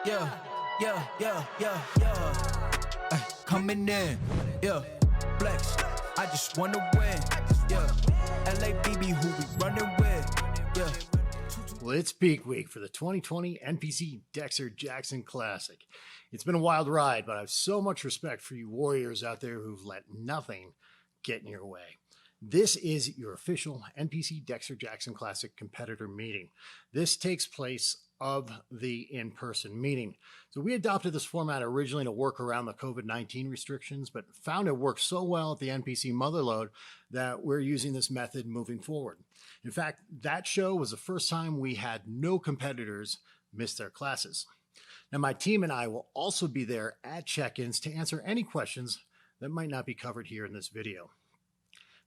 Yeah, yeah. Ay, coming in, yeah. Flex, I just wanna win, yeah. LABB, who we running with, yeah. Well, it's peak week for the 2020 NPC Dexter Jackson Classic. It's been a wild ride, but I have so much respect for you warriors out there who've let nothing get in your way. This is your official NPC Dexter Jackson Classic competitor meeting. This takes place of the in-person meeting. So we adopted this format originally to work around the COVID-19 restrictions, but found it worked so well at the NPC Motherlode that we're using this method moving forward. In fact, that show was the first time we had no competitors miss their classes. Now, my team and I will also be there at Checkins to answer any questions that might not be covered here in this video.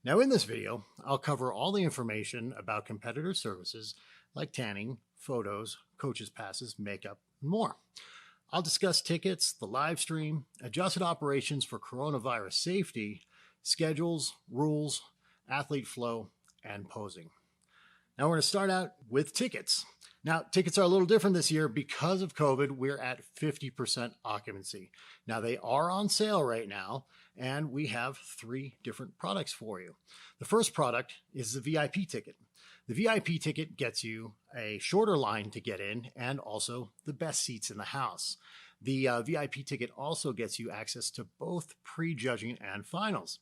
Now, in this video, I'll cover all the information about competitor services like tanning, photos, coaches passes, makeup, and more. I'll discuss tickets, the live stream, adjusted operations for coronavirus safety, schedules, rules, athlete flow, and posing. Now we're going to start out with tickets. Now, tickets are a little different this year because of COVID. We're at 50% occupancy. Now, they are on sale right now, and we have 3 different products for you. The first product is the VIP ticket. The VIP ticket gets you a shorter line to get in and also the best seats in the house. The VIP ticket also gets you access to both pre-judging and finals.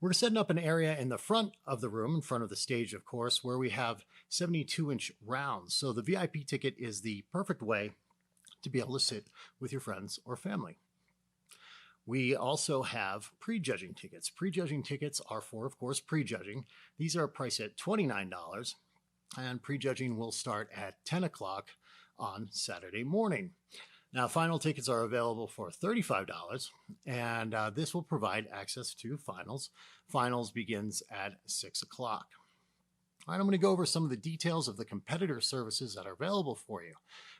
We're setting up an area in the front of the room, in front of the stage, of course, where we have 72-inch rounds. So the VIP ticket is the perfect way to be able to sit with your friends or family. We also have pre-judging tickets. Pre-judging tickets are for, of course, pre-judging. These are priced at $29, and pre-judging will start at 10 o'clock on Saturday morning. Now, final tickets are available for $35, and this will provide access to finals. Finals begins at 6 o'clock. All right, I'm going to go over some of the details of the competitor services that are available for you.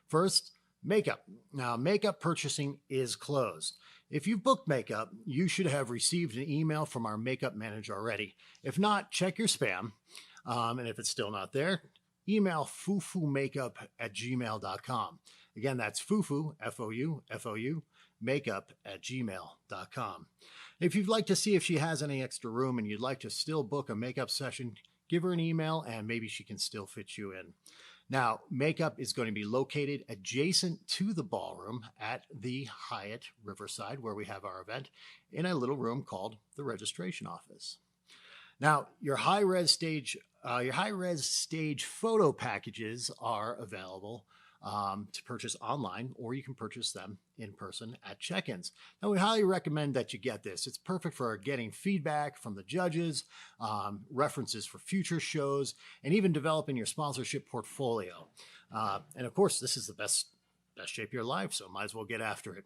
First, makeup. Now, makeup purchasing is closed. If you've booked makeup, you should have received an email from our makeup manager already. If not, check your spam. And if it's still not there, email fufumakeup@gmail.com. Again, that's fufu, F-O-U, makeup@gmail.com. If you'd like to see if she has any extra room and you'd like to still book a makeup session, give her an email and maybe she can still fit you in. Now, makeup is going to be located adjacent to the ballroom at the Hyatt Riverside, where we have our event, in a little room called the registration office. Now, your high-res stage photo packages are available to purchase online, or you can purchase them in person at Check-ins. Now, we highly recommend that you get this. It's perfect for getting feedback from the judges, references for future shows, and even developing your sponsorship portfolio. And of course, this is the best shape of your life, so might as well get after it.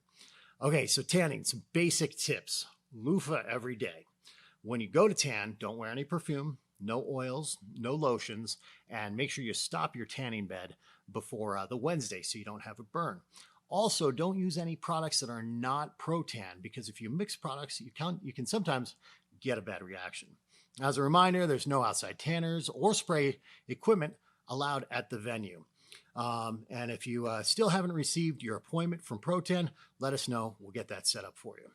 Okay, so tanning, some basic tips. Loofah every day. When you go to tan, don't wear any perfume, no oils, no lotions, and make sure you stop your tanning bed before the Wednesday so you don't have a burn. Also, don't use any products that are not pro-tan, because if you mix products, you can sometimes get a bad reaction. As a reminder, there's no outside tanners or spray equipment allowed at the venue. And if you still haven't received your appointment from Pro-Tan, let us know. We'll get that set up for you.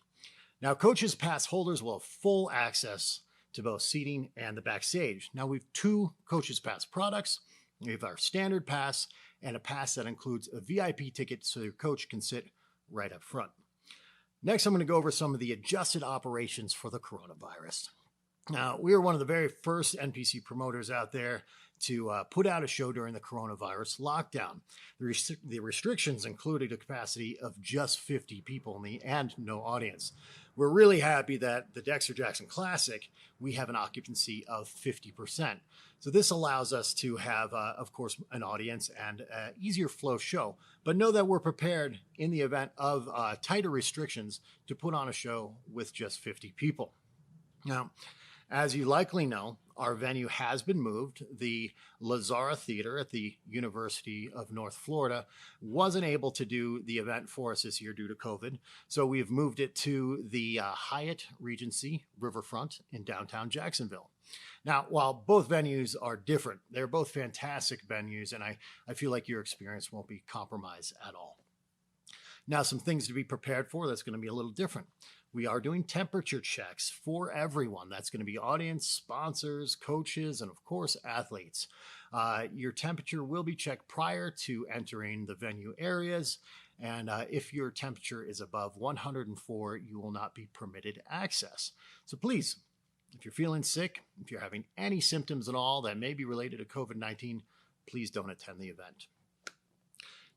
Now, coaches pass holders will have full access to both seating and the backstage. Now, we have 2 coaches pass products. We have our standard pass and a pass that includes a VIP ticket so your coach can sit right up front. Next, I'm going to go over some of the adjusted operations for the coronavirus. Now, we were one of the very first NPC promoters out there to put out a show during the coronavirus lockdown. The restrictions included a capacity of just 50 people and no audience. We're really happy that the Dexter Jackson Classic, we have an occupancy of 50%. So this allows us to have, of course, an audience and an easier flow show. But know that we're prepared in the event of tighter restrictions to put on a show with just 50 people. Now, as you likely know, our venue has been moved. The Lazara Theater at the University of North Florida wasn't able to do the event for us this year due to COVID. So we've moved it to the Hyatt Regency Riverfront in downtown Jacksonville. Now, while both venues are different, they're both fantastic venues, and I feel like your experience won't be compromised at all. Now, some things to be prepared for that's going to be a little different. We are doing temperature checks for everyone. That's going to be audience, sponsors, coaches, and of course, athletes. Your temperature will be checked prior to entering the venue areas. And if your temperature is above 104, you will not be permitted access. So please, if you're feeling sick, if you're having any symptoms at all that may be related to COVID-19, please don't attend the event.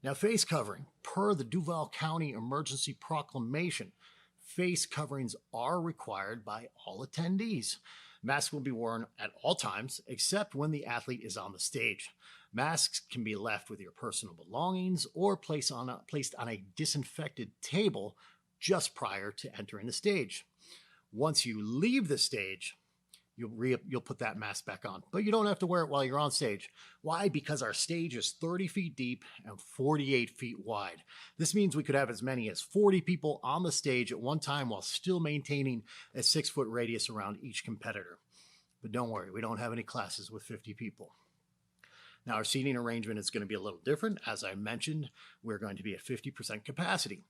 Now, face covering. Per the Duval County Emergency Proclamation, face coverings are required by all attendees. Masks will be worn at all times, except when the athlete is on the stage. Masks can be left with your personal belongings or placed on a disinfected table just prior to entering the stage. Once you leave the stage, you'll put that mask back on, but you don't have to wear it while you're on stage. Why? Because our stage is 30 feet deep and 48 feet wide. This means we could have as many as 40 people on the stage at one time while still maintaining a 6-foot radius around each competitor. But don't worry, we don't have any classes with 50 people. Now, our seating arrangement is going to be a little different. As I mentioned, we're going to be at 50% capacity.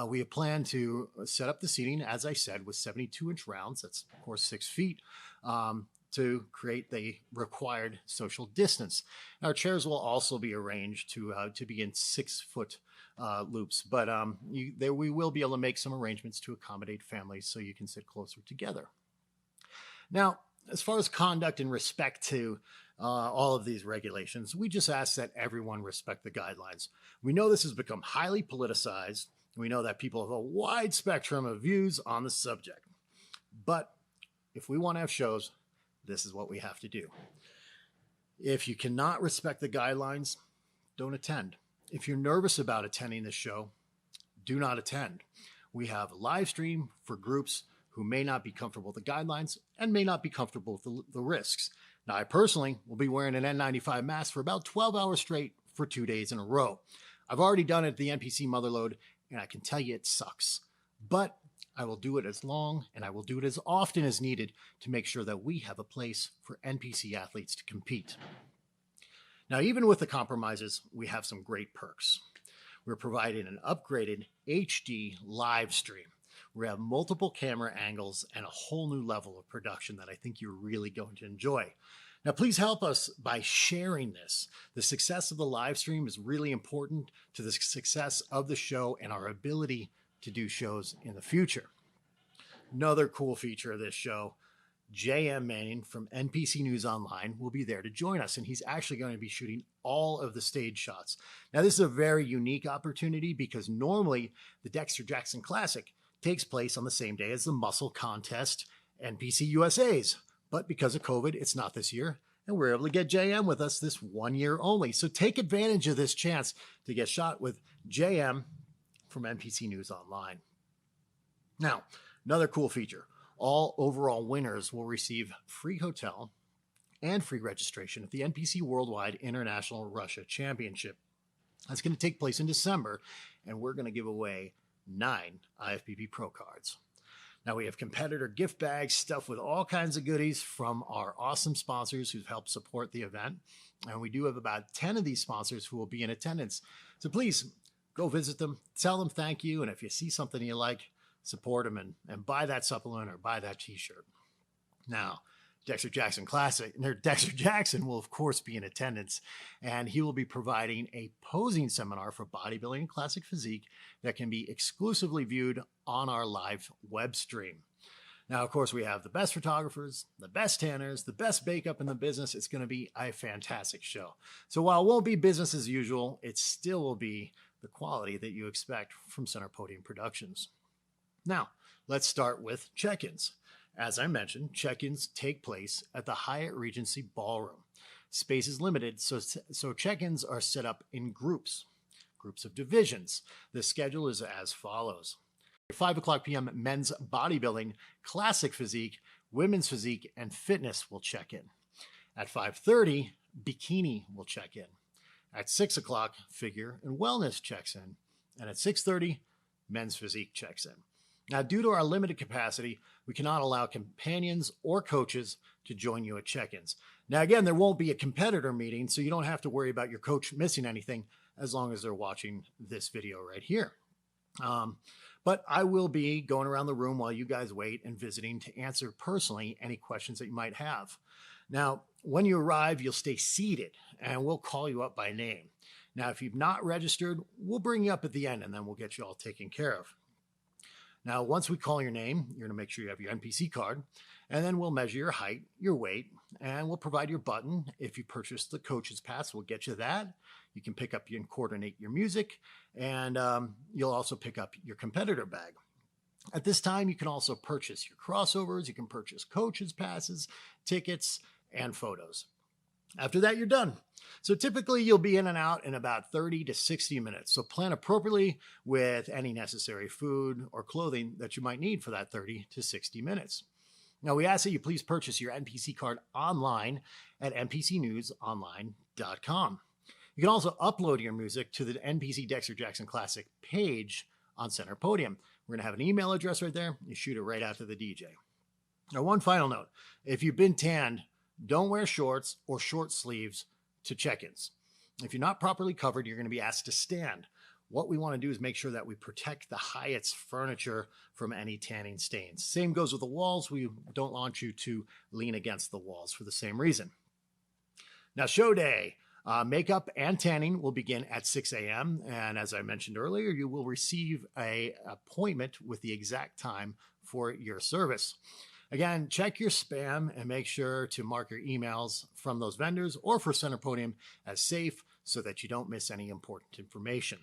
We have planned to set up the seating, as I said, with 72-inch rounds. That's, of course, 6 feet, to create the required social distance. Our chairs will also be arranged to be in 6-foot loops, but we will be able to make some arrangements to accommodate families so you can sit closer together. Now, as far as conduct in respect to all of these regulations, we just ask that everyone respect the guidelines. We know this has become highly politicized. We know that people have a wide spectrum of views on the subject. But if we want to have shows, this is what we have to do. If you cannot respect the guidelines, don't attend. If you're nervous about attending this show, do not attend. We have a live stream for groups who may not be comfortable with the guidelines and may not be comfortable with the risks. Now, I personally will be wearing an N95 mask for about 12 hours straight for 2 days in a row. I've already done it at the NPC Motherlode, and I can tell you it sucks. But I will do it as long and I will do it as often as needed to make sure that we have a place for NPC athletes to compete. Now, even with the compromises, we have some great perks. We're providing an upgraded HD live stream. We have multiple camera angles and a whole new level of production that I think you're really going to enjoy. Now, please help us by sharing this. The success of the live stream is really important to the success of the show and our ability to do shows in the future. Another cool feature of this show, J.M. Manning from NPC News Online will be there to join us, and he's actually going to be shooting all of the stage shots. Now, this is a very unique opportunity because normally the Dexter Jackson Classic takes place on the same day as the Muscle Contest NPC USA's. But because of COVID, it's not this year, and we're able to get JM with us this 1 year only. So take advantage of this chance to get shot with JM from NPC News Online. Now, another cool feature. All overall winners will receive free hotel and free registration at the NPC Worldwide International Russia Championship. That's going to take place in December, and we're going to give away 9 IFBB Pro cards. Now, we have competitor gift bags stuffed with all kinds of goodies from our awesome sponsors who've helped support the event. And we do have about 10 of these sponsors who will be in attendance. So please go visit them, tell them thank you. And if you see something you like, support them and buy that supplement or buy that t-shirt. Now, Dexter Jackson will, of course, be in attendance, and he will be providing a posing seminar for bodybuilding and classic physique that can be exclusively viewed on our live web stream. Now, of course, we have the best photographers, the best tanners, the best makeup in the business. It's going to be a fantastic show. So while it won't be business as usual, it still will be the quality that you expect from Center Podium Productions. Now, let's start with check-ins. As I mentioned, check-ins take place at the Hyatt Regency Ballroom. Space is limited, so check-ins are set up in groups of divisions. The schedule is as follows. At 5 o'clock p.m., men's bodybuilding, classic physique, women's physique, and fitness will check in. At 5:30, bikini will check in. At 6 o'clock, figure and wellness checks in. And at 6:30, men's physique checks in. Now, due to our limited capacity, we cannot allow companions or coaches to join you at check-ins. Now, again, there won't be a competitor meeting, so you don't have to worry about your coach missing anything as long as they're watching this video right here. But I will be going around the room while you guys wait and visiting to answer personally any questions that you might have. Now, when you arrive, you'll stay seated and we'll call you up by name. Now, if you've not registered, we'll bring you up at the end and then we'll get you all taken care of. Now, once we call your name, you're going to make sure you have your NPC card, and then we'll measure your height, your weight, and we'll provide your button. If you purchase the coach's pass, we'll get you that. You can pick up and coordinate your music, and you'll also pick up your competitor bag. At this time, you can also purchase your crossovers. You can purchase coach's passes, tickets, and photos. After that, you're done. So typically you'll be in and out in about 30 to 60 minutes. So plan appropriately with any necessary food or clothing that you might need for that 30 to 60 minutes. Now we ask that you please purchase your NPC card online at npcnewsonline.com. You can also upload your music to the NPC Dexter Jackson Classic page on Center Podium. We're going to have an email address right there. You shoot it right out to the DJ. Now, one final note. If you've been tanned, don't wear shorts or short sleeves to check-ins. If you're not properly covered, you're going to be asked to stand. What we want to do is make sure that we protect the Hyatt's furniture from any tanning stains. Same goes with the walls. We don't want you to lean against the walls for the same reason. Now, show day. Makeup and tanning will begin at 6 a.m. And as I mentioned earlier, you will receive an appointment with the exact time for your service. Again, check your spam and make sure to mark your emails from those vendors or for Center Podium as safe so that you don't miss any important information.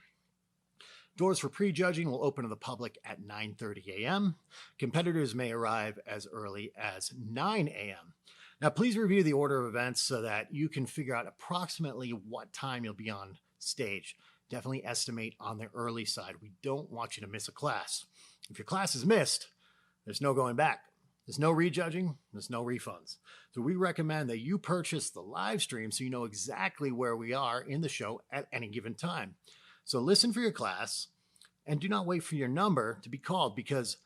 Doors for prejudging will open to the public at 9:30 a.m. Competitors may arrive as early as 9 a.m. Now, please review the order of events so that you can figure out approximately what time you'll be on stage. Definitely estimate on the early side. We don't want you to miss a class. If your class is missed, there's no going back. There's no rejudging, there's no refunds. So we recommend that you purchase the live stream so you know exactly where we are in the show at any given time. So listen for your class and do not wait for your number to be called because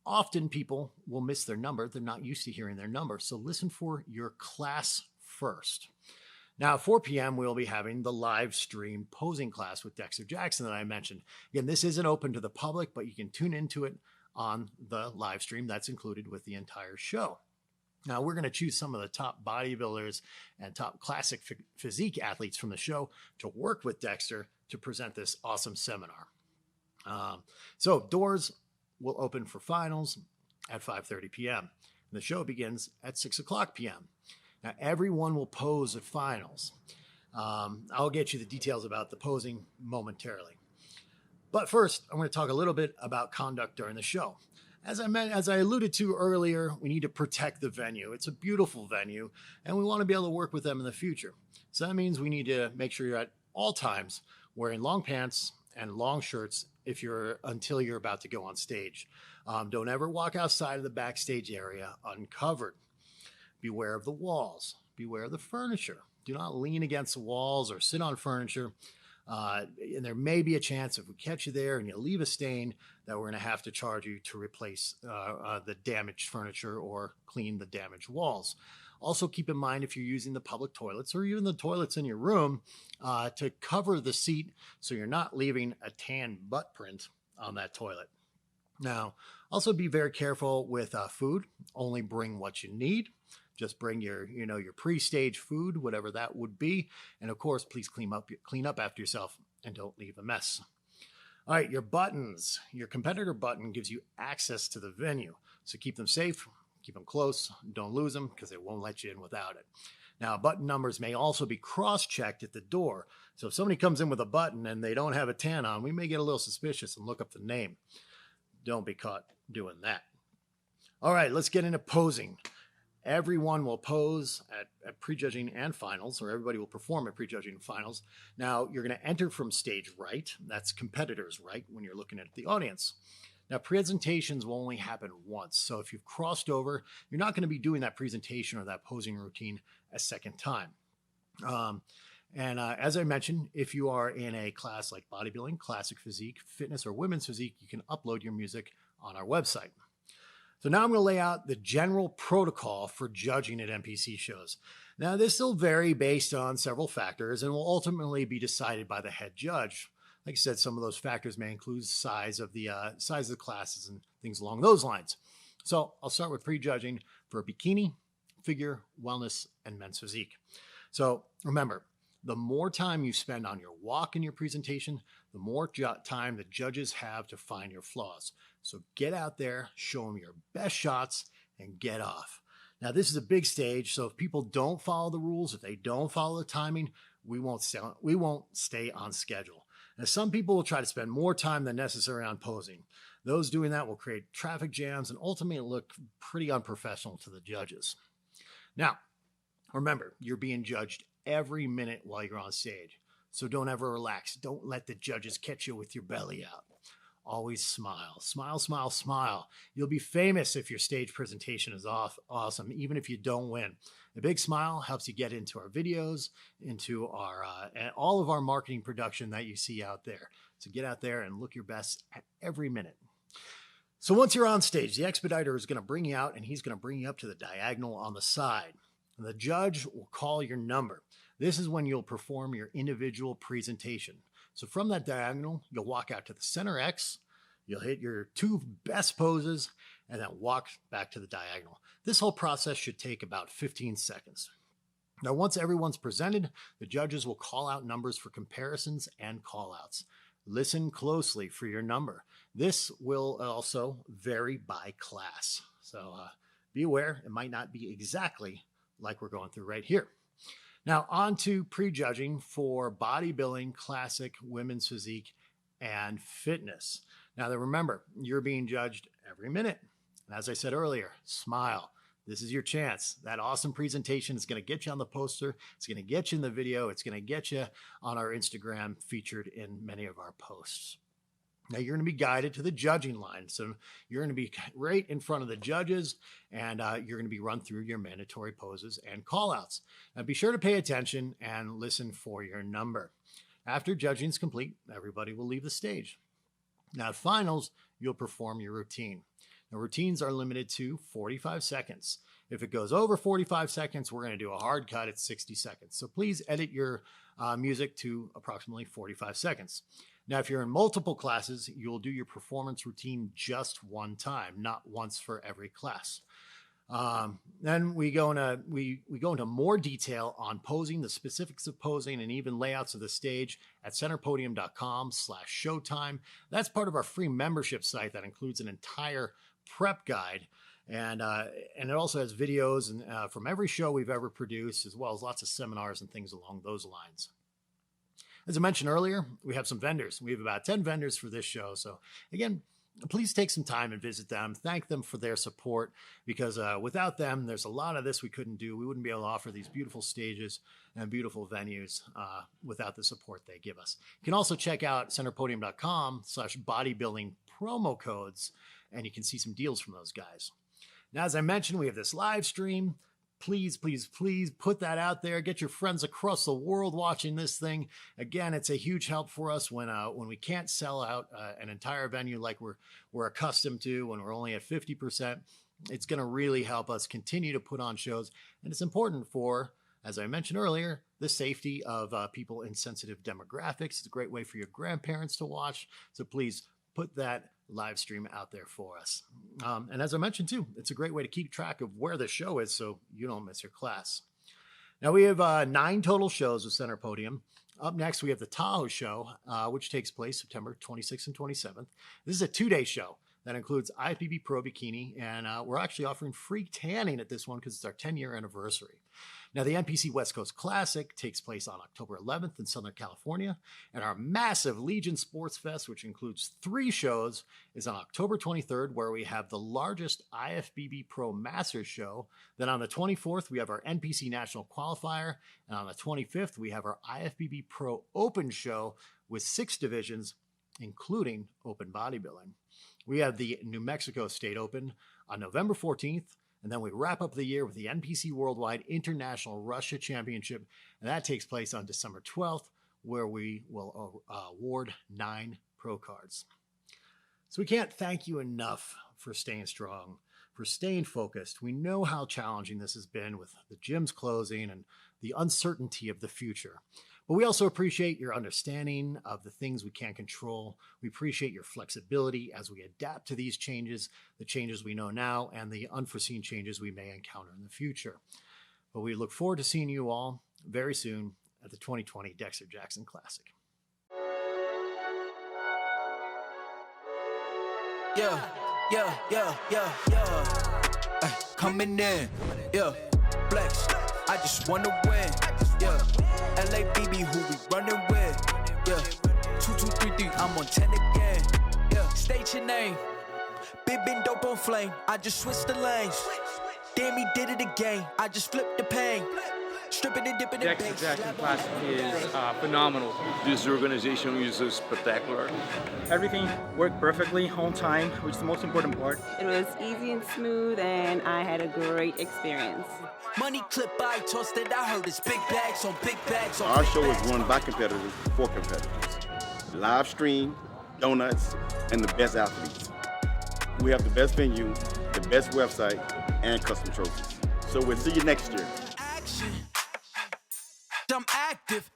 often people will miss their number. They're not used to hearing their number. So listen for your class first. Now at 4 p.m., we'll be having the live stream posing class with Dexter Jackson that I mentioned. Again, this isn't open to the public, but you can tune into it on the live stream. That's included with the entire show. Now we're going to choose some of the top bodybuilders and top classic physique athletes from the show to work with Dexter to present this awesome seminar. So doors will open for finals at 5:30 p.m. The show begins at 6 o'clock p.m. Now everyone will pose at finals. I'll get you the details about the posing momentarily. But first, I'm going to talk a little bit about conduct during the show. As I alluded to earlier, we need to protect the venue. It's a beautiful venue, and we want to be able to work with them in the future. So that means we need to make sure you're at all times wearing long pants and long shirts until you're about to go on stage. Don't ever walk outside of the backstage area uncovered. Beware of the walls. Beware of the furniture. Do not lean against the walls or sit on furniture. And there may be a chance if we catch you there and you leave a stain that we're going to have to charge you to replace the damaged furniture or clean the damaged walls. Also keep in mind if you're using the public toilets or even the toilets in your room to cover the seat so you're not leaving a tan butt print on that toilet. Now, also be very careful with food. Only bring what you need. Just bring your pre-stage food, whatever that would be. And of course, please clean up after yourself and don't leave a mess. All right, your buttons. Your competitor button gives you access to the venue. So keep them safe, keep them close, don't lose them because they won't let you in without it. Now, button numbers may also be cross-checked at the door. So if somebody comes in with a button and they don't have a tan on, we may get a little suspicious and look up the name. Don't be caught doing that. All right, let's get into posing. Everyone will pose at prejudging and finals, or everybody will perform at prejudging and finals. Now, you're going to enter from stage right. That's competitors' right when you're looking at the audience. Now, presentations will only happen once. So if you've crossed over, you're not going to be doing that presentation or that posing routine a second time. As I mentioned, if you are in a class like bodybuilding, classic physique, fitness, or women's physique, you can upload your music on our website. So now I'm going to lay out the general protocol for judging at NPC shows. Now, this will vary based on several factors and will ultimately be decided by the head judge. Like I said, some of those factors may include size of the classes and things along those lines. So I'll start with prejudging for bikini, figure, wellness, and men's physique. So remember, the more time you spend on your walk and your presentation, the more time the judges have to find your flaws. So get out there, show them your best shots, and get off. Now, this is a big stage, so if people don't follow the rules, if they don't follow the timing, we won't stay on schedule. Now, some people will try to spend more time than necessary on posing. Those doing that will create traffic jams and ultimately look pretty unprofessional to the judges. Now, remember, you're being judged every minute while you're on stage. So don't ever relax. Don't let the judges catch you with your belly out. Always smile. Smile, smile, smile. You'll be famous if your stage presentation is awesome, even if you don't win. A big smile helps you get into our videos, into our and all of our marketing production that you see out there. So get out there and look your best at every minute. So once you're on stage, the expediter is going to bring you out and he's going to bring you up to the diagonal on the side. The judge will call your number. This is when you'll perform your individual presentation. So from that diagonal, you'll walk out to the center X, you'll hit your 2 best poses, and then walk back to the diagonal. This whole process should take about 15 seconds. Now, once everyone's presented, the judges will call out numbers for comparisons and callouts. Listen closely for your number. This will also vary by class. So be aware, it might not be exactly like we're going through right here. Now, on to prejudging for bodybuilding, classic, women's physique, and fitness. Now, remember, you're being judged every minute. And as I said earlier, smile. This is your chance. That awesome presentation is going to get you on the poster. It's going to get you in the video. It's going to get you on our Instagram, featured in many of our posts. Now, you're going to be guided to the judging line. So you're going to be right in front of the judges, and you're going to be run through your mandatory poses and callouts. Now, be sure to pay attention and listen for your number. After judging is complete, everybody will leave the stage. Now, at finals, you'll perform your routine. Now, routines are limited to 45 seconds. If it goes over 45 seconds, we're going to do a hard cut at 60 seconds. So please edit your music to approximately 45 seconds. Now, if you're in multiple classes, you'll do your performance routine just one time, not once for every class. Then we go into more detail on posing, the specifics of posing, and even layouts of the stage at centerpodium.com/showtime. That's part of our free membership site that includes an entire prep guide. And it also has videos from every show we've ever produced, as well as lots of seminars and things along those lines. As I mentioned earlier, we have some vendors. We have about 10 vendors for this show. So again, please take some time and visit them. Thank them for their support, because without them, there's a lot of this we couldn't do. We wouldn't be able to offer these beautiful stages and beautiful venues without the support they give us. You can also check out centerpodium.com/bodybuilding promo codes, and you can see some deals from those guys. Now, as I mentioned, we have this live stream. Please, please, please put that out there. Get your friends across the world watching this thing. Again, it's a huge help for us when we can't sell out an entire venue like we're accustomed to, when we're only at 50%. It's going to really help us continue to put on shows. And it's important for, as I mentioned earlier, the safety of people in sensitive demographics. It's a great way for your grandparents to watch. So please put that live stream out there for us. And as I mentioned too, it's a great way to keep track of where the show is so you don't miss your class. Now, we have 9 total shows with Center Podium. Up next, we have the Tahoe show, which takes place September 26th and 27th. This is a 2-day show that includes IFBB Pro Bikini, and we're actually offering free tanning at this one because it's our 10-year anniversary. Now, the NPC West Coast Classic takes place on October 11th in Southern California, and our massive Legion Sports Fest, which includes 3 shows, is on October 23rd, where we have the largest IFBB Pro Masters show. Then on the 24th, we have our NPC National Qualifier, and on the 25th, we have our IFBB Pro Open show with 6 divisions, including open bodybuilding. We have the New Mexico State Open on November 14th, and then we wrap up the year with the NPC Worldwide International Russia Championship, and that takes place on December 12th, where we will award 9 pro cards. So we can't thank you enough for staying strong, for staying focused. We know how challenging this has been with the gyms closing and the uncertainty of the future. But we also appreciate your understanding of the things we can't control. We appreciate your flexibility as we adapt to these changes, the changes we know now, and the unforeseen changes we may encounter in the future. But we look forward to seeing you all very soon at the 2020 Dexter Jackson Classic. Coming in, flex. I just wanna win, LABB, who we running with, 2233, I'm on 10 again, state your name, been dope on flame, I just switched the lanes, damn he did it again, I just flipped the pain, stripping and dipping Dexter Jackson Classic is phenomenal. This organization is spectacular. Everything worked perfectly on time, which is the most important part. It was easy and smooth, and I had a great experience. Money clip I tossed it, I heard it's big bags on big bags on Our big show is bags. run by competitors for competitors. Live stream, donuts, and the best athletes. We have the best venue, the best website, and custom trophies. So we'll see you next year. Action. I'm active.